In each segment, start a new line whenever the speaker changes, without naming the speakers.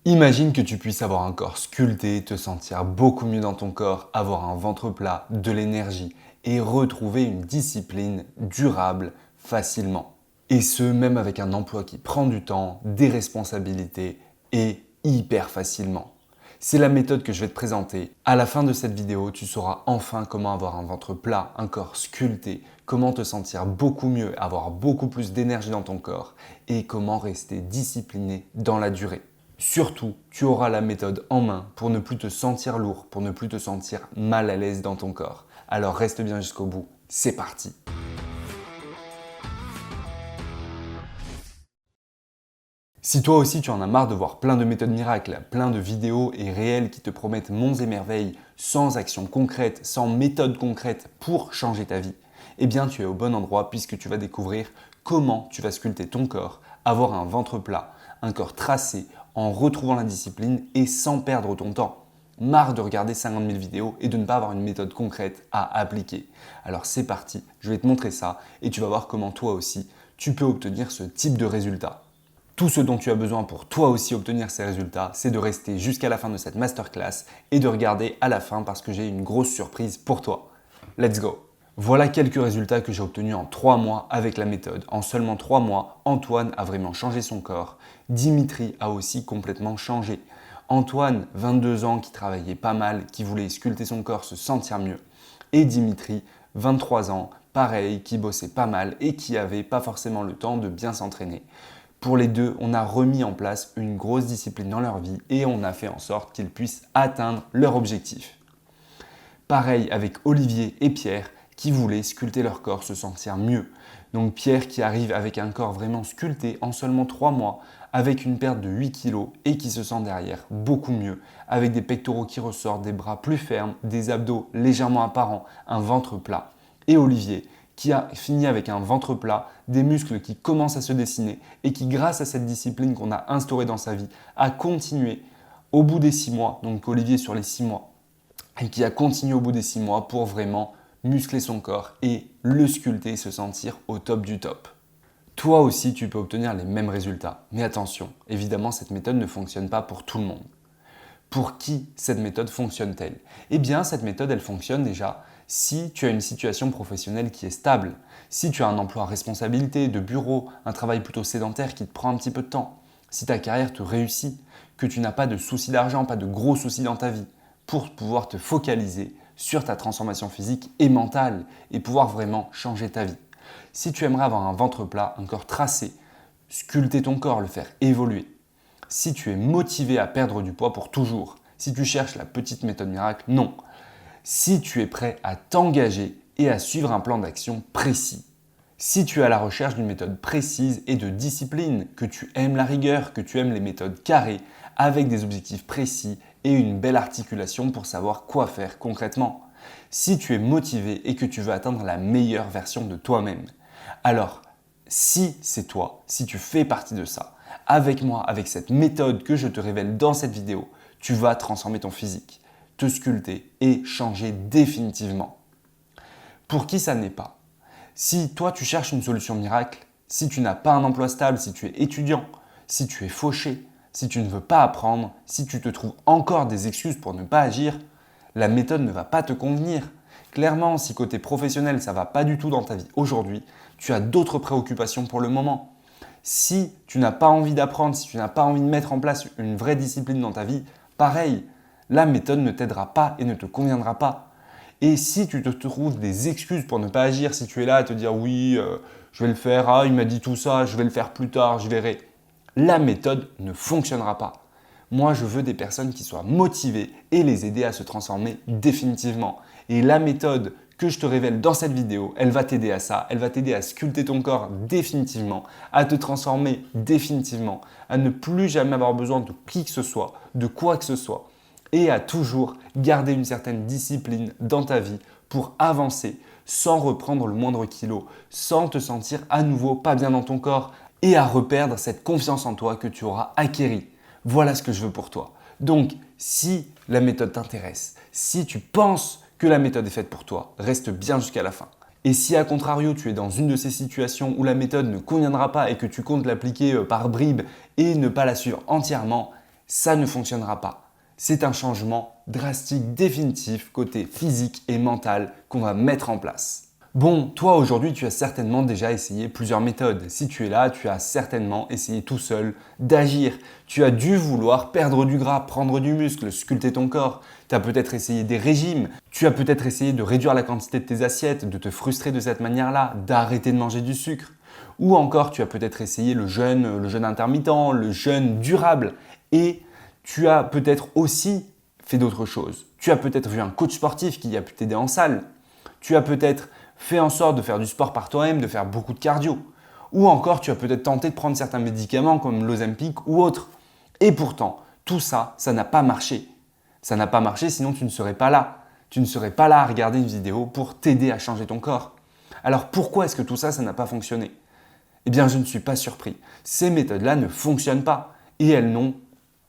Imagine que tu puisses avoir un corps sculpté, te sentir beaucoup mieux dans ton corps, avoir un ventre plat, de l'énergie et retrouver une discipline durable facilement. Et ce, même avec un emploi qui prend du temps, des responsabilités et hyper facilement. C'est la méthode que je vais te présenter. À la fin de cette vidéo, tu sauras enfin comment avoir un ventre plat, un corps sculpté, comment te sentir beaucoup mieux, avoir beaucoup plus d'énergie dans ton corps et comment rester discipliné dans la durée. Surtout, tu auras la méthode en main pour ne plus te sentir lourd, pour ne plus te sentir mal à l'aise dans ton corps. Alors reste bien jusqu'au bout, c'est parti. Si toi aussi tu en as marre de voir plein de méthodes miracles, plein de vidéos et réels qui te promettent monts et merveilles sans action concrète, sans méthode concrète pour changer ta vie, eh bien tu es au bon endroit puisque tu vas découvrir comment tu vas sculpter ton corps, avoir un ventre plat, un corps tracé en retrouvant la discipline et sans perdre ton temps. Marre de regarder 50 000 vidéos et de ne pas avoir une méthode concrète à appliquer. Alors c'est parti, je vais te montrer ça et tu vas voir comment toi aussi tu peux obtenir ce type de résultat. Tout ce dont tu as besoin pour toi aussi obtenir ces résultats, c'est de rester jusqu'à la fin de cette masterclass et de regarder à la fin parce que j'ai une grosse surprise pour toi. Let's go! Voilà quelques résultats que j'ai obtenus en 3 mois avec la méthode. En seulement 3 mois, Antoine a vraiment changé son corps. Dimitri a aussi complètement changé. Antoine, 22 ans, qui travaillait pas mal, qui voulait sculpter son corps, se sentir mieux. Et Dimitri, 23 ans, pareil, qui bossait pas mal et qui n'avait pas forcément le temps de bien s'entraîner. Pour les deux, on a remis en place une grosse discipline dans leur vie et on a fait en sorte qu'ils puissent atteindre leur objectif. Pareil avec Olivier et Pierre qui voulaient sculpter leur corps, se sentir mieux. Donc Pierre qui arrive avec un corps vraiment sculpté en seulement 3 mois, avec une perte de 8 kg et qui se sent derrière beaucoup mieux, avec des pectoraux qui ressortent, des bras plus fermes, des abdos légèrement apparents, un ventre plat. Et Olivier qui a fini avec un ventre plat, des muscles qui commencent à se dessiner et qui, grâce à cette discipline qu'on a instaurée dans sa vie, a continué au bout des 6 mois, donc Olivier sur les 6 mois, et qui a continué au bout des 6 mois pour vraiment muscler son corps et le sculpter et se sentir au top du top. Toi aussi, tu peux obtenir les mêmes résultats. Mais attention, évidemment, cette méthode ne fonctionne pas pour tout le monde. Pour qui cette méthode fonctionne-t-elle? Eh bien, cette méthode, elle fonctionne déjà si tu as une situation professionnelle qui est stable, si tu as un emploi à responsabilité, de bureau, un travail plutôt sédentaire qui te prend un petit peu de temps, si ta carrière te réussit, que tu n'as pas de soucis d'argent, pas de gros soucis dans ta vie, pour pouvoir te focaliser sur ta transformation physique et mentale et pouvoir vraiment changer ta vie. Si tu aimerais avoir un ventre plat, un corps tracé, sculpter ton corps, le faire évoluer, si tu es motivé à perdre du poids pour toujours, si tu cherches la petite méthode miracle, non. Si tu es prêt à t'engager et à suivre un plan d'action précis. Si tu es à la recherche d'une méthode précise et de discipline, que tu aimes la rigueur, que tu aimes les méthodes carrées, avec des objectifs précis et une belle articulation pour savoir quoi faire concrètement. Si tu es motivé et que tu veux atteindre la meilleure version de toi-même. Alors, si c'est toi, si tu fais partie de ça, avec moi, avec cette méthode que je te révèle dans cette vidéo, tu vas transformer ton physique, te sculpter et changer définitivement. Pour qui ça n'est pas? Si toi tu cherches une solution miracle, si tu n'as pas un emploi stable, si tu es étudiant, si tu es fauché, si tu ne veux pas apprendre, si tu te trouves encore des excuses pour ne pas agir, la méthode ne va pas te convenir. Clairement, si côté professionnel ça ne va pas du tout dans ta vie aujourd'hui, tu as d'autres préoccupations pour le moment. Si tu n'as pas envie d'apprendre, si tu n'as pas envie de mettre en place une vraie discipline dans ta vie, pareil, la méthode ne t'aidera pas et ne te conviendra pas. Et si tu te trouves des excuses pour ne pas agir, si tu es là à te dire oui, je vais le faire, ah il m'a dit tout ça, je vais le faire plus tard, je verrai, la méthode ne fonctionnera pas. Moi, je veux des personnes qui soient motivées et les aider à se transformer définitivement. Et la méthode que je te révèle dans cette vidéo, elle va t'aider à ça, elle va t'aider à sculpter ton corps définitivement, à te transformer définitivement, à ne plus jamais avoir besoin de qui que ce soit, de quoi que ce soit, et à toujours garder une certaine discipline dans ta vie pour avancer sans reprendre le moindre kilo, sans te sentir à nouveau pas bien dans ton corps et à reperdre cette confiance en toi que tu auras acquérie. Voilà ce que je veux pour toi. Donc, si la méthode t'intéresse, si tu penses que la méthode est faite pour toi, reste bien jusqu'à la fin. Et si à contrario tu es dans une de ces situations où la méthode ne conviendra pas et que tu comptes l'appliquer par bribes et ne pas la suivre entièrement, ça ne fonctionnera pas. C'est un changement drastique, définitif, côté physique et mental qu'on va mettre en place. Bon, toi aujourd'hui, tu as certainement déjà essayé plusieurs méthodes. Si tu es là, tu as certainement essayé tout seul d'agir. Tu as dû vouloir perdre du gras, prendre du muscle, sculpter ton corps. Tu as peut-être essayé des régimes. Tu as peut-être essayé de réduire la quantité de tes assiettes, de te frustrer de cette manière-là, d'arrêter de manger du sucre. Ou encore, tu as peut-être essayé le jeûne intermittent, le jeûne durable. Et tu as peut-être aussi fait d'autres choses. Tu as peut-être vu un coach sportif qui a pu t'aider en salle. Tu as peut-être fait en sorte de faire du sport par toi-même, de faire beaucoup de cardio. Ou encore, tu as peut-être tenté de prendre certains médicaments comme l'Ozempic ou autres. Et pourtant, tout ça, ça n'a pas marché. Ça n'a pas marché, sinon tu ne serais pas là. Tu ne serais pas là à regarder une vidéo pour t'aider à changer ton corps. Alors pourquoi est-ce que tout ça, ça n'a pas fonctionné? Eh bien, je ne suis pas surpris. Ces méthodes-là ne fonctionnent pas et elles n'ont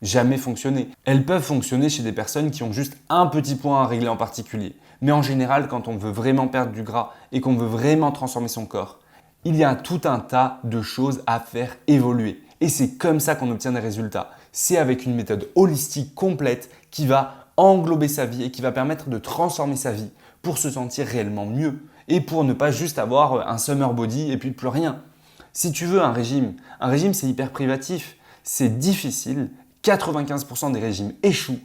jamais fonctionné. Elles peuvent fonctionner chez des personnes qui ont juste un petit point à régler en particulier. Mais en général, quand on veut vraiment perdre du gras et qu'on veut vraiment transformer son corps, il y a tout un tas de choses à faire évoluer. Et c'est comme ça qu'on obtient des résultats. C'est avec une méthode holistique complète qui va englober sa vie et qui va permettre de transformer sa vie pour se sentir réellement mieux et pour ne pas juste avoir un summer body et puis plus rien. Si tu veux un régime c'est hyper privatif, c'est difficile, 95% des régimes échouent,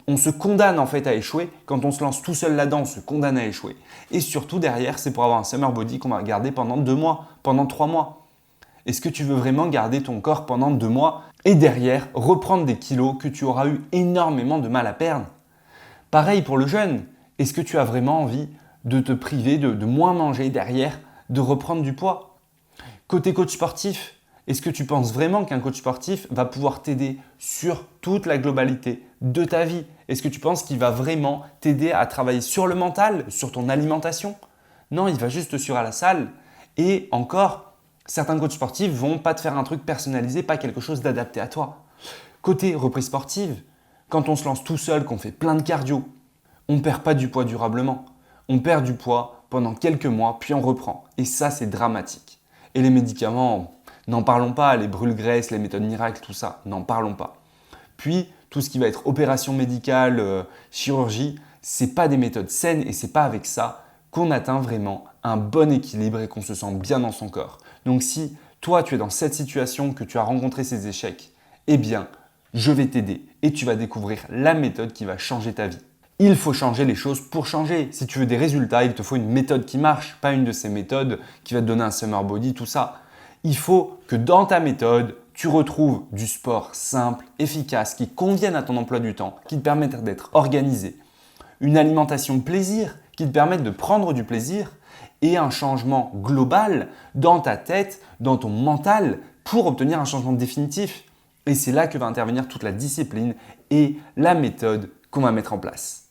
on se condamne en fait à échouer. Quand on se lance tout seul là-dedans, on se condamne à échouer. Et surtout derrière, c'est pour avoir un summer body qu'on va garder pendant 2 mois, pendant 3 mois. Est-ce que tu veux vraiment garder ton corps pendant 2 mois et derrière reprendre des kilos que tu auras eu énormément de mal à perdre? Pareil pour le jeûne. Est-ce que tu as vraiment envie de te priver de moins manger derrière, de reprendre du poids? Côté coach sportif, est-ce que tu penses vraiment qu'un coach sportif va pouvoir t'aider sur toute la globalité de ta vie? Est-ce que tu penses qu'il va vraiment t'aider à travailler sur le mental, sur ton alimentation? Non, il va juste te suivre à la salle. Et encore, certains coachs sportifs ne vont pas te faire un truc personnalisé, pas quelque chose d'adapté à toi. Côté reprise sportive, quand on se lance tout seul, qu'on fait plein de cardio, on ne perd pas du poids durablement. On perd du poids pendant quelques mois, puis on reprend. Et ça, c'est dramatique. Et les médicaments, n'en parlons pas, les brûle-graisses, les méthodes miracles, tout ça, n'en parlons pas. Puis, tout ce qui va être opération médicale, chirurgie, ce n'est pas des méthodes saines et ce n'est pas avec ça qu'on atteint vraiment un bon équilibre et qu'on se sent bien dans son corps. Donc si toi, tu es dans cette situation, que tu as rencontré ces échecs, eh bien, je vais t'aider et tu vas découvrir la méthode qui va changer ta vie. Il faut changer les choses pour changer. Si tu veux des résultats, il te faut une méthode qui marche, pas une de ces méthodes qui va te donner un summer body, tout ça. Il faut que dans ta méthode, tu retrouves du sport simple, efficace, qui convienne à ton emploi du temps, qui te permette d'être organisé, une alimentation plaisir, qui te permette de prendre du plaisir et un changement global dans ta tête, dans ton mental pour obtenir un changement définitif. Et c'est là que va intervenir toute la discipline et la méthode qu'on va mettre en place.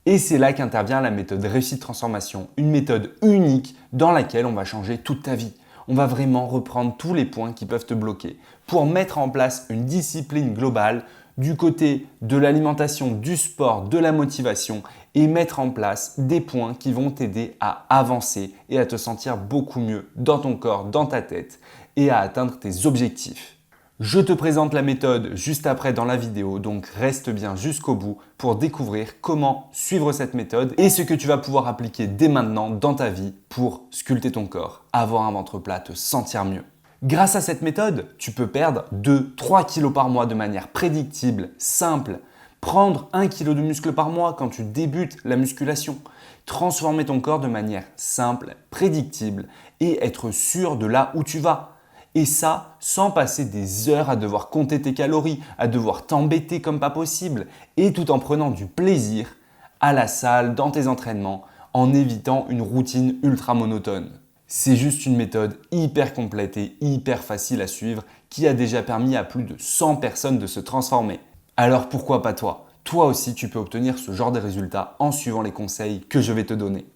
Et c'est là qu'intervient la méthode réussite transformation, une méthode unique dans laquelle on va changer toute ta vie. On va vraiment reprendre tous les points qui peuvent te bloquer pour mettre en place une discipline globale du côté de l'alimentation, du sport, de la motivation et mettre en place des points qui vont t'aider à avancer et à te sentir beaucoup mieux dans ton corps, dans ta tête et à atteindre tes objectifs. Je te présente la méthode juste après dans la vidéo, donc reste bien jusqu'au bout pour découvrir comment suivre cette méthode et ce que tu vas pouvoir appliquer dès maintenant dans ta vie pour sculpter ton corps, avoir un ventre plat, te sentir mieux. Grâce à cette méthode, tu peux perdre 2-3 kg par mois de manière prédictible, simple, prendre 1 kg de muscle par mois quand tu débutes la musculation, transformer ton corps de manière simple, prédictible et être sûr de là où tu vas. Et ça, sans passer des heures à devoir compter tes calories, à devoir t'embêter comme pas possible, et tout en prenant du plaisir à la salle, dans tes entraînements, en évitant une routine ultra monotone. C'est juste une méthode hyper complète et hyper facile à suivre qui a déjà permis à plus de 100 personnes de se transformer. Alors pourquoi pas toi? Toi aussi, tu peux obtenir ce genre de résultats en suivant les conseils que je vais te donner.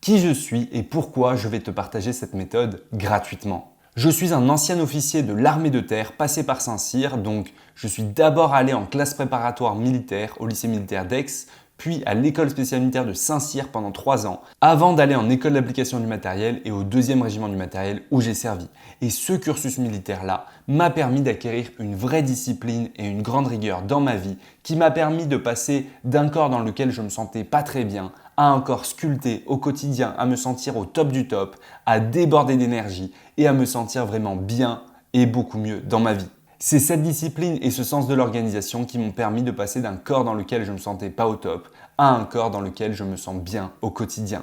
Qui je suis et pourquoi je vais te partager cette méthode gratuitement? Je suis un ancien officier de l'armée de terre passé par Saint-Cyr, donc je suis d'abord allé en classe préparatoire militaire au lycée militaire d'Aix, puis à l'école spéciale militaire de Saint-Cyr pendant 3 ans, avant d'aller en école d'application du matériel et au 2e régiment du matériel où j'ai servi. Et ce cursus militaire-là m'a permis d'acquérir une vraie discipline et une grande rigueur dans ma vie qui m'a permis de passer d'un corps dans lequel je me sentais pas très bien à un corps sculpté au quotidien, à me sentir au top du top, à déborder d'énergie et à me sentir vraiment bien et beaucoup mieux dans ma vie. C'est cette discipline et ce sens de l'organisation qui m'ont permis de passer d'un corps dans lequel je ne me sentais pas au top à un corps dans lequel je me sens bien au quotidien.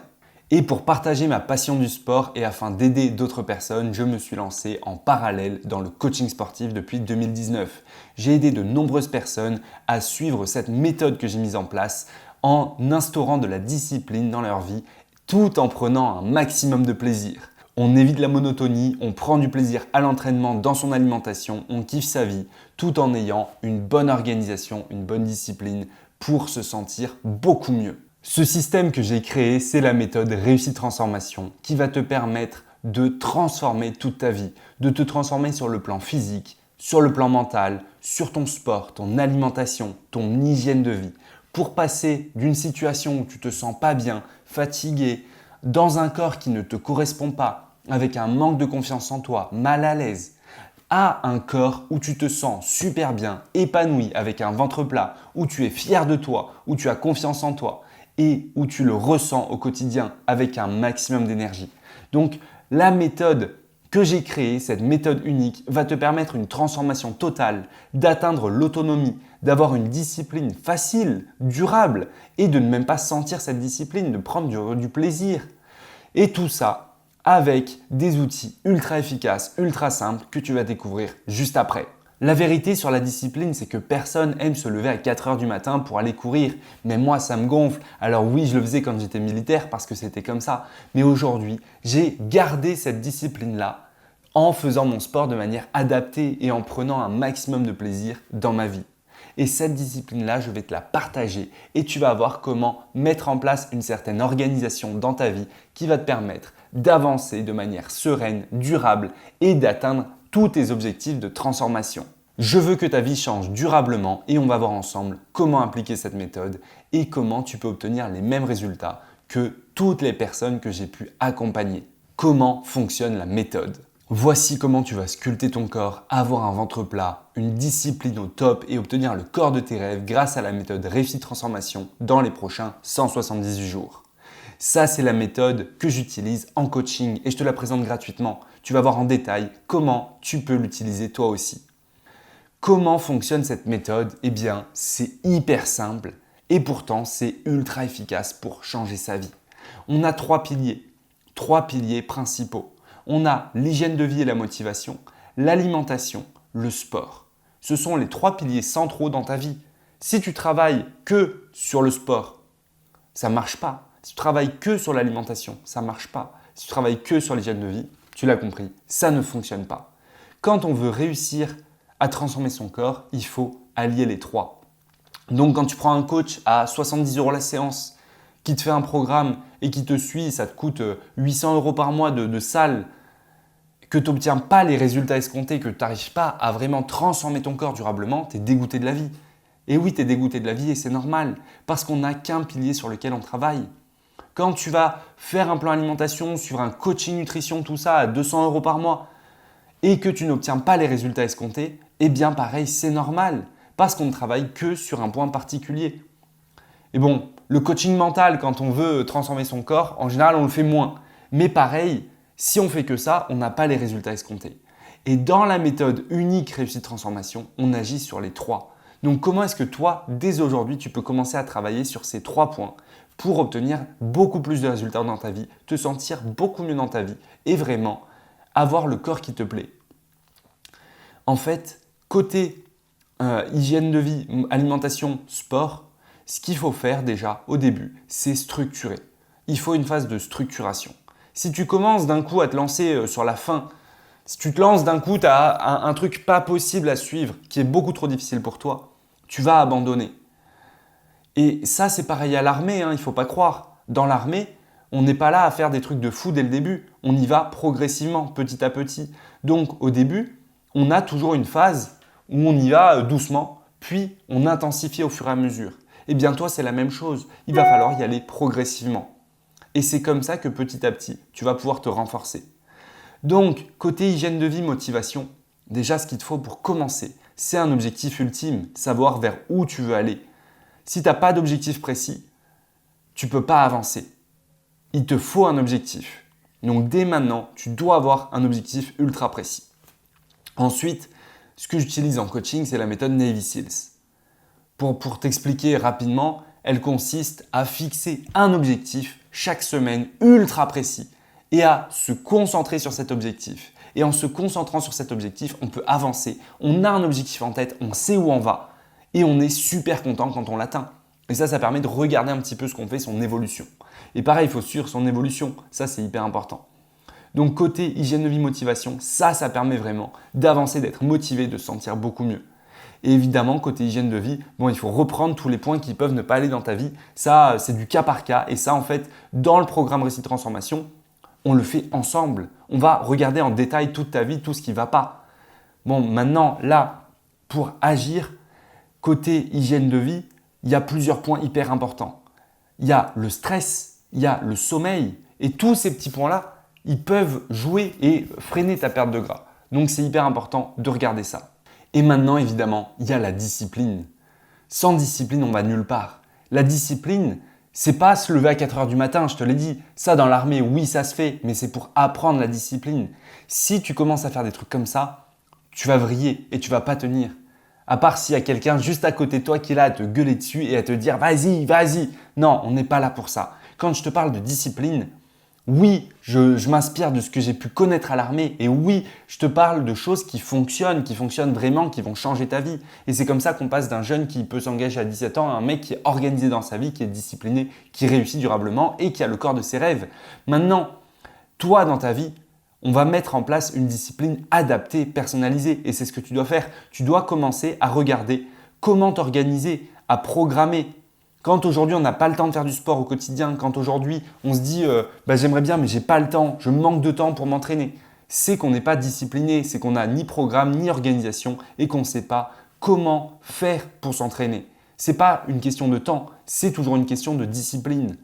Et pour partager ma passion du sport et afin d'aider d'autres personnes, je me suis lancé en parallèle dans le coaching sportif depuis 2019. J'ai aidé de nombreuses personnes à suivre cette méthode que j'ai mise en place en instaurant de la discipline dans leur vie tout en prenant un maximum de plaisir. On évite la monotonie, on prend du plaisir à l'entraînement, dans son alimentation, on kiffe sa vie, tout en ayant une bonne organisation, une bonne discipline pour se sentir beaucoup mieux. Ce système que j'ai créé, c'est la méthode Réussite Transformation qui va te permettre de transformer toute ta vie, de te transformer sur le plan physique, sur le plan mental, sur ton sport, ton alimentation, ton hygiène de vie, pour passer d'une situation où tu te sens pas bien, fatigué, dans un corps qui ne te correspond pas, avec un manque de confiance en toi, mal à l'aise, à un corps où tu te sens super bien, épanoui, avec un ventre plat, où tu es fier de toi, où tu as confiance en toi et où tu le ressens au quotidien avec un maximum d'énergie. Donc la méthode que j'ai créée, cette méthode unique, va te permettre une transformation totale, d'atteindre l'autonomie, d'avoir une discipline facile, durable et de ne même pas sentir cette discipline, de prendre du plaisir. Et tout ça avec des outils ultra efficaces, ultra simples que tu vas découvrir juste après. La vérité sur la discipline, c'est que personne aime se lever à 4 heures du matin pour aller courir. Mais moi, ça me gonfle. Alors oui, je le faisais quand j'étais militaire parce que c'était comme ça. Mais aujourd'hui, j'ai gardé cette discipline-là en faisant mon sport de manière adaptée et en prenant un maximum de plaisir dans ma vie. Et cette discipline-là, je vais te la partager et tu vas voir comment mettre en place une certaine organisation dans ta vie qui va te permettre d'avancer de manière sereine, durable et d'atteindre tous tes objectifs de transformation. Je veux que ta vie change durablement et on va voir ensemble comment appliquer cette méthode et comment tu peux obtenir les mêmes résultats que toutes les personnes que j'ai pu accompagner. Comment fonctionne la méthode ? Voici comment tu vas sculpter ton corps, avoir un ventre plat, une discipline au top et obtenir le corps de tes rêves grâce à la méthode Réussite Transformation dans les prochains 178 jours. Ça, c'est la méthode que j'utilise en coaching et je te la présente gratuitement. Tu vas voir en détail comment tu peux l'utiliser toi aussi. Comment fonctionne cette méthode ? Eh bien, c'est hyper simple et pourtant c'est ultra efficace pour changer sa vie. On a 3 piliers principaux. On a l'hygiène de vie et la motivation, l'alimentation, le sport. Ce sont les 3 piliers centraux dans ta vie. Si tu travailles que sur le sport, ça ne marche pas. Si tu travailles que sur l'alimentation, ça ne marche pas. Si tu travailles que sur l'hygiène de vie, tu l'as compris, ça ne fonctionne pas. Quand on veut réussir à transformer son corps, il faut allier les 3. Donc quand tu prends un coach à 70 € la séance, qui te fait un programme et qui te suit, ça te coûte 800 € par mois de salle, que tu n'obtiens pas les résultats escomptés, que tu n'arrives pas à vraiment transformer ton corps durablement, tu es dégoûté de la vie. Et oui, tu es dégoûté de la vie et c'est normal, parce qu'on n'a qu'un pilier sur lequel on travaille. Quand tu vas faire un plan alimentation, suivre un coaching nutrition, tout ça à 200 € par mois et que tu n'obtiens pas les résultats escomptés, eh bien pareil, c'est normal parce qu'on ne travaille que sur un point particulier. Et bon, le coaching mental, quand on veut transformer son corps, en général, on le fait moins. Mais pareil, si on fait que ça, on n'a pas les résultats escomptés. Et dans la méthode unique Réussite Transformation, on agit sur les 3. Donc comment est-ce que toi, dès aujourd'hui, tu peux commencer à travailler sur ces 3 points pour obtenir beaucoup plus de résultats dans ta vie, te sentir beaucoup mieux dans ta vie et vraiment avoir le corps qui te plaît. En fait, côté hygiène de vie, alimentation, sport, ce qu'il faut faire déjà au début, c'est structurer. Il faut une phase de structuration. Si tu commences d'un coup à te lancer sur la faim, si tu te lances d'un coup, tu as un truc pas possible à suivre, qui est beaucoup trop difficile pour toi, tu vas abandonner. Et ça, c'est pareil à l'armée, il ne faut pas croire. Dans l'armée, on n'est pas là à faire des trucs de fou dès le début. On y va progressivement, petit à petit. Donc au début, on a toujours une phase où on y va doucement, puis on intensifie au fur et à mesure. Eh bien toi, c'est la même chose. Il va falloir y aller progressivement. Et c'est comme ça que petit à petit, tu vas pouvoir te renforcer. Donc, côté hygiène de vie, motivation, déjà ce qu'il te faut pour commencer, c'est un objectif ultime, savoir vers où tu veux aller. Si tu n'as pas d'objectif précis, tu ne peux pas avancer. Il te faut un objectif. Donc dès maintenant, tu dois avoir un objectif ultra précis. Ensuite, ce que j'utilise en coaching, c'est la méthode Navy Seals. Pour t'expliquer rapidement, elle consiste à fixer un objectif chaque semaine ultra précis et à se concentrer sur cet objectif. Et en se concentrant sur cet objectif, on peut avancer. On a un objectif en tête, on sait où on va et on est super content quand on l'atteint. Et ça permet de regarder un petit peu ce qu'on fait, son évolution. Et pareil, il faut suivre son évolution. Ça, c'est hyper important. Donc côté hygiène de vie, motivation, ça permet vraiment d'avancer, d'être motivé, de se sentir beaucoup mieux. Et évidemment, côté hygiène de vie, il faut reprendre tous les points qui peuvent ne pas aller dans ta vie. Ça, c'est du cas par cas. Et ça, en fait, dans le programme Réussite Transformation, on le fait ensemble. On va regarder en détail toute ta vie, tout ce qui ne va pas. Maintenant, là, pour agir, côté hygiène de vie, il y a plusieurs points hyper importants. Il y a le stress, il y a le sommeil. Et tous ces petits points-là, ils peuvent jouer et freiner ta perte de gras. Donc, c'est hyper important de regarder ça. Et maintenant, évidemment, il y a la discipline. Sans discipline, on va nulle part. La discipline, c'est pas se lever à 4 heures du matin, je te l'ai dit. Ça, dans l'armée, oui, ça se fait, mais c'est pour apprendre la discipline. Si tu commences à faire des trucs comme ça, tu vas vriller et tu vas pas tenir. À part s'il y a quelqu'un juste à côté de toi qui est là à te gueuler dessus et à te dire « vas-y, vas-y ». Non, on n'est pas là pour ça. Quand je te parle de discipline, oui, je m'inspire de ce que j'ai pu connaître à l'armée et oui, je te parle de choses qui fonctionnent vraiment, qui vont changer ta vie. Et c'est comme ça qu'on passe d'un jeune qui peut s'engager à 17 ans à un mec qui est organisé dans sa vie, qui est discipliné, qui réussit durablement et qui a le corps de ses rêves. Maintenant, toi dans ta vie, on va mettre en place une discipline adaptée, personnalisée et c'est ce que tu dois faire. Tu dois commencer à regarder comment t'organiser, à programmer. Quand aujourd'hui on n'a pas le temps de faire du sport au quotidien, quand aujourd'hui on se dit j'aimerais bien mais j'ai pas le temps, je manque de temps pour m'entraîner, c'est qu'on n'est pas discipliné, c'est qu'on n'a ni programme ni organisation et qu'on ne sait pas comment faire pour s'entraîner. Ce n'est pas une question de temps, c'est toujours une question de discipline.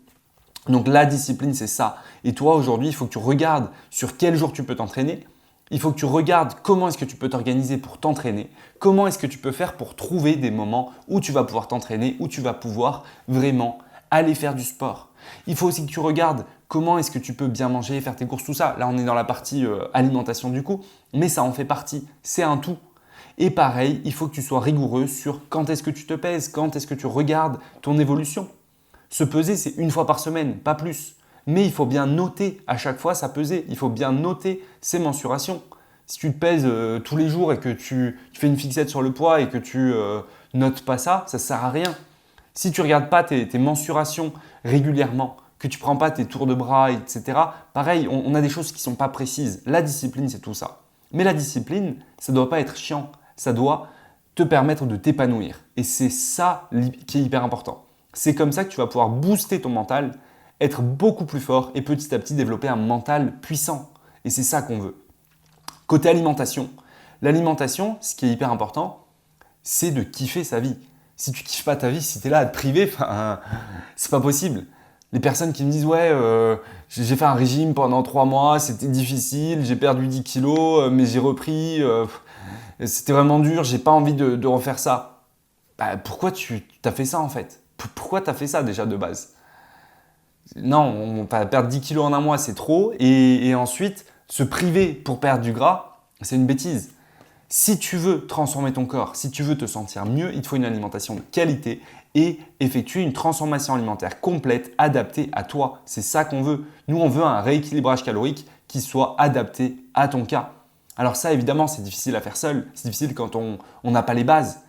Donc la discipline, c'est ça. Et toi, aujourd'hui, il faut que tu regardes sur quel jour tu peux t'entraîner. Il faut que tu regardes comment est-ce que tu peux t'organiser pour t'entraîner. Comment est-ce que tu peux faire pour trouver des moments où tu vas pouvoir t'entraîner, où tu vas pouvoir vraiment aller faire du sport. Il faut aussi que tu regardes comment est-ce que tu peux bien manger, faire tes courses, tout ça. Là, on est dans la partie alimentation du coup, mais ça en fait partie. C'est un tout. Et pareil, il faut que tu sois rigoureux sur quand est-ce que tu te pèses, quand est-ce que tu regardes ton évolution. Se peser, c'est une fois par semaine, pas plus. Mais il faut bien noter à chaque fois sa pesée. Il faut bien noter ses mensurations. Si tu te pèses tous les jours et que tu fais une fixette sur le poids et que tu notes pas ça, ça ne sert à rien. Si tu ne regardes pas tes mensurations régulièrement, que tu ne prends pas tes tours de bras, etc., pareil, on a des choses qui ne sont pas précises. La discipline, c'est tout ça. Mais la discipline, ça ne doit pas être chiant. Ça doit te permettre de t'épanouir. Et c'est ça qui est hyper important. C'est comme ça que tu vas pouvoir booster ton mental, être beaucoup plus fort et petit à petit développer un mental puissant. Et c'est ça qu'on veut. Côté alimentation, l'alimentation, ce qui est hyper important, c'est de kiffer sa vie. Si tu kiffes pas ta vie, si tu es là à te priver, c'est pas possible. Les personnes qui me disent « ouais, j'ai fait un régime pendant 3 mois, c'était difficile, j'ai perdu 10 kilos, mais j'ai repris, c'était vraiment dur, j'ai pas envie de refaire ça. » Pourquoi tu as fait ça en fait ? Pourquoi tu as fait ça déjà de base ? Non, perdre 10 kilos en un mois, c'est trop. Et ensuite, se priver pour perdre du gras, c'est une bêtise. Si tu veux transformer ton corps, si tu veux te sentir mieux, il te faut une alimentation de qualité et effectuer une transformation alimentaire complète, adaptée à toi. C'est ça qu'on veut. Nous, on veut un rééquilibrage calorique qui soit adapté à ton cas. Alors ça, évidemment, c'est difficile à faire seul. C'est difficile quand on n'a pas les bases.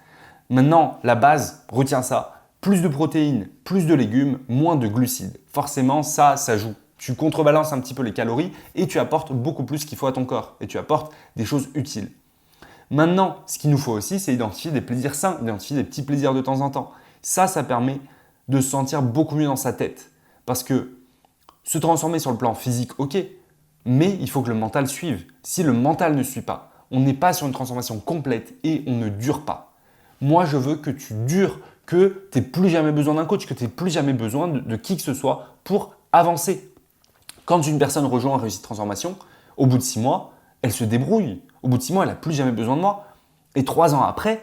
Maintenant, la base, retiens ça. Plus de protéines, plus de légumes, moins de glucides. Forcément, ça joue. Tu contrebalances un petit peu les calories et tu apportes beaucoup plus qu'il faut à ton corps. Et tu apportes des choses utiles. Maintenant, ce qu'il nous faut aussi, c'est identifier des plaisirs sains, identifier des petits plaisirs de temps en temps. Ça permet de se sentir beaucoup mieux dans sa tête. Parce que se transformer sur le plan physique, ok, mais il faut que le mental suive. Si le mental ne suit pas, on n'est pas sur une transformation complète et on ne dure pas. Moi, je veux que tu dures, que tu n'aies plus jamais besoin d'un coach, que tu n'aies plus jamais besoin de qui que ce soit pour avancer. Quand une personne rejoint Réussite Transformation, au bout de 6 mois, elle se débrouille. Au bout de 6 mois, elle n'a plus jamais besoin de moi. Et 3 ans après,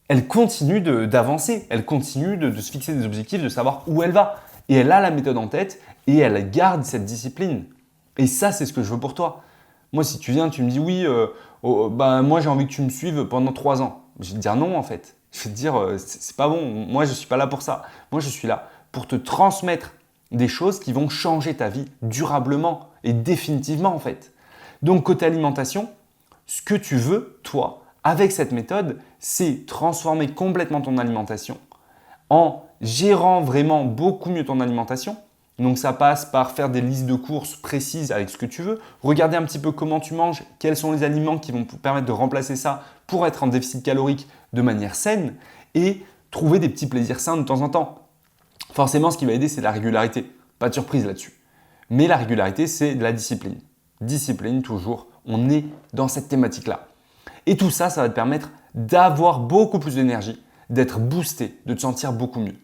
elle continue d'avancer. Elle continue de se fixer des objectifs, de savoir où elle va. Et elle a la méthode en tête et elle garde cette discipline. Et ça, c'est ce que je veux pour toi. Moi, si tu viens, tu me dis oui, moi j'ai envie que tu me suives pendant 3 ans. Je vais te dire non en fait. Je vais te dire c'est pas bon. Moi, je ne suis pas là pour ça. Moi, je suis là pour te transmettre des choses qui vont changer ta vie durablement et définitivement en fait. Donc côté alimentation, ce que tu veux, toi, avec cette méthode, c'est transformer complètement ton alimentation en gérant vraiment beaucoup mieux ton alimentation. Donc ça passe par faire des listes de courses précises avec ce que tu veux, regarder un petit peu comment tu manges, quels sont les aliments qui vont te permettre de remplacer ça pour être en déficit calorique de manière saine et trouver des petits plaisirs sains de temps en temps. Forcément, ce qui va aider, c'est la régularité. Pas de surprise là-dessus. Mais la régularité, c'est de la discipline. Discipline, toujours. On est dans cette thématique-là. Et tout ça, ça va te permettre d'avoir beaucoup plus d'énergie, d'être boosté, de te sentir beaucoup mieux.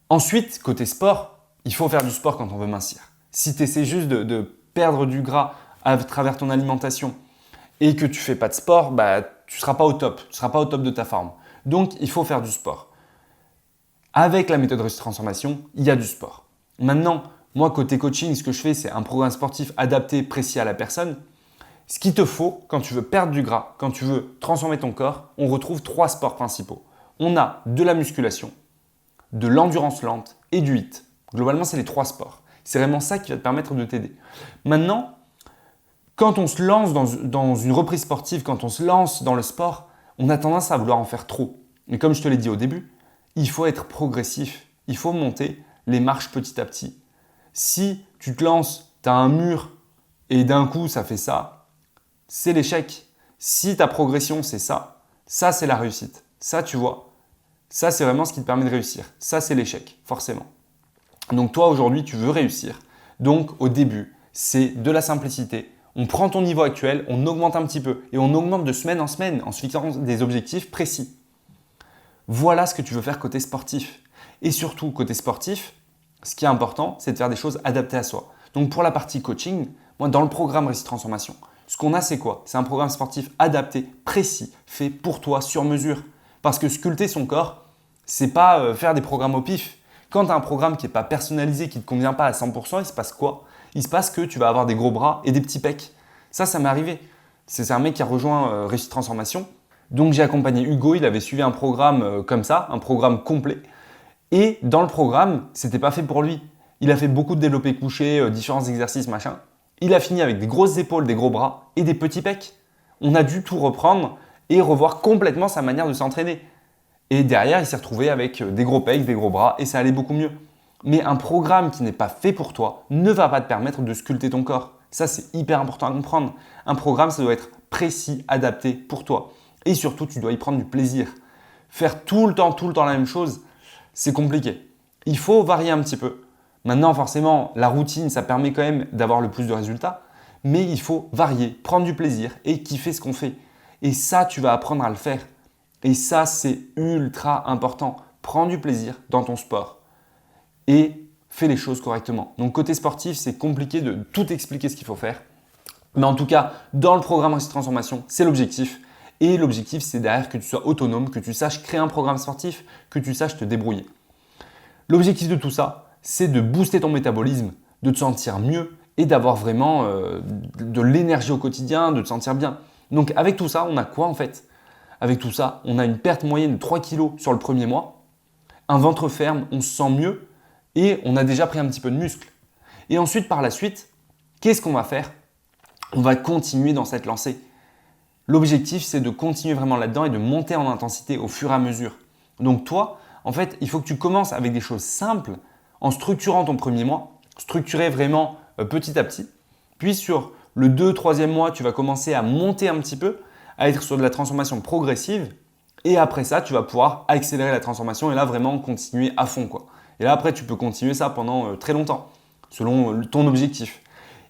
Ensuite, côté sport, il faut faire du sport quand on veut mincir. Si tu essaies juste de perdre du gras à travers ton alimentation et que tu ne fais pas de sport, tu ne seras pas au top. Tu ne seras pas au top de ta forme. Donc, il faut faire du sport. Avec la méthode Réussite Transformation, il y a du sport. Maintenant, moi, côté coaching, ce que je fais, c'est un programme sportif adapté, précis à la personne. Ce qu'il te faut quand tu veux perdre du gras, quand tu veux transformer ton corps, on retrouve 3 sports principaux. On a de la musculation, de l'endurance lente et du HIIT. Globalement, c'est les 3 sports. C'est vraiment ça qui va te permettre de t'aider. Maintenant, quand on se lance dans une reprise sportive, quand on se lance dans le sport, on a tendance à vouloir en faire trop. Mais comme je te l'ai dit au début, il faut être progressif. Il faut monter les marches petit à petit. Si tu te lances, tu as un mur et d'un coup ça fait ça, c'est l'échec. Si ta progression c'est ça c'est la réussite. Ça tu vois, ça c'est vraiment ce qui te permet de réussir. Ça c'est l'échec, forcément. Donc toi aujourd'hui tu veux réussir. Donc au début c'est de la simplicité. On prend ton niveau actuel, on augmente un petit peu et on augmente de semaine en semaine en se fixant des objectifs précis. Voilà ce que tu veux faire côté sportif. Et surtout côté sportif, ce qui est important, c'est de faire des choses adaptées à soi. Donc pour la partie coaching, moi dans le programme Réussite Transformation, ce qu'on a c'est quoi? C'est un programme sportif adapté, précis, fait pour toi sur mesure. Parce que sculpter son corps, c'est pas faire des programmes au pif. Quand tu as un programme qui n'est pas personnalisé, qui ne te convient pas à 100%, il se passe quoi? Il se passe que tu vas avoir des gros bras et des petits pecs. Ça m'est arrivé. C'est un mec qui a rejoint Réussite Transformation. Donc j'ai accompagné Hugo, il avait suivi un programme comme ça, un programme complet. Et dans le programme, c'était pas fait pour lui. Il a fait beaucoup de développé couché, différents exercices, machin. Il a fini avec des grosses épaules, des gros bras et des petits pecs. On a dû tout reprendre et revoir complètement sa manière de s'entraîner. Et derrière, il s'est retrouvé avec des gros pecs, des gros bras et ça allait beaucoup mieux. Mais un programme qui n'est pas fait pour toi ne va pas te permettre de sculpter ton corps. Ça, c'est hyper important à comprendre. Un programme, ça doit être précis, adapté pour toi. Et surtout, tu dois y prendre du plaisir. Faire tout le temps la même chose, c'est compliqué. Il faut varier un petit peu. Maintenant, forcément, la routine, ça permet quand même d'avoir le plus de résultats. Mais il faut varier, prendre du plaisir et kiffer ce qu'on fait. Et ça, tu vas apprendre à le faire. Et ça, c'est ultra important. Prends du plaisir dans ton sport et fais les choses correctement. Donc, côté sportif, c'est compliqué de tout expliquer ce qu'il faut faire. Mais en tout cas, dans le programme Réussite Transformation, c'est l'objectif. Et l'objectif, c'est derrière que tu sois autonome, que tu saches créer un programme sportif, que tu saches te débrouiller. L'objectif de tout ça, c'est de booster ton métabolisme, de te sentir mieux et d'avoir vraiment de l'énergie au quotidien, de te sentir bien. Donc avec tout ça, on a quoi en fait? Avec tout ça, on a une perte moyenne de 3 kg sur le premier mois, un ventre ferme, on se sent mieux et on a déjà pris un petit peu de muscle. Et ensuite, par la suite, qu'est-ce qu'on va faire? On va continuer dans cette lancée. L'objectif, c'est de continuer vraiment là-dedans et de monter en intensité au fur et à mesure. Donc toi, en fait, il faut que tu commences avec des choses simples en structurant ton premier mois, structurer vraiment petit à petit. Puis sur le 2-3e mois, tu vas commencer à monter un petit peu, à être sur de la transformation progressive. Et après ça, tu vas pouvoir accélérer la transformation et là vraiment continuer à fond, quoi. Et là après, tu peux continuer ça pendant très longtemps, selon ton objectif.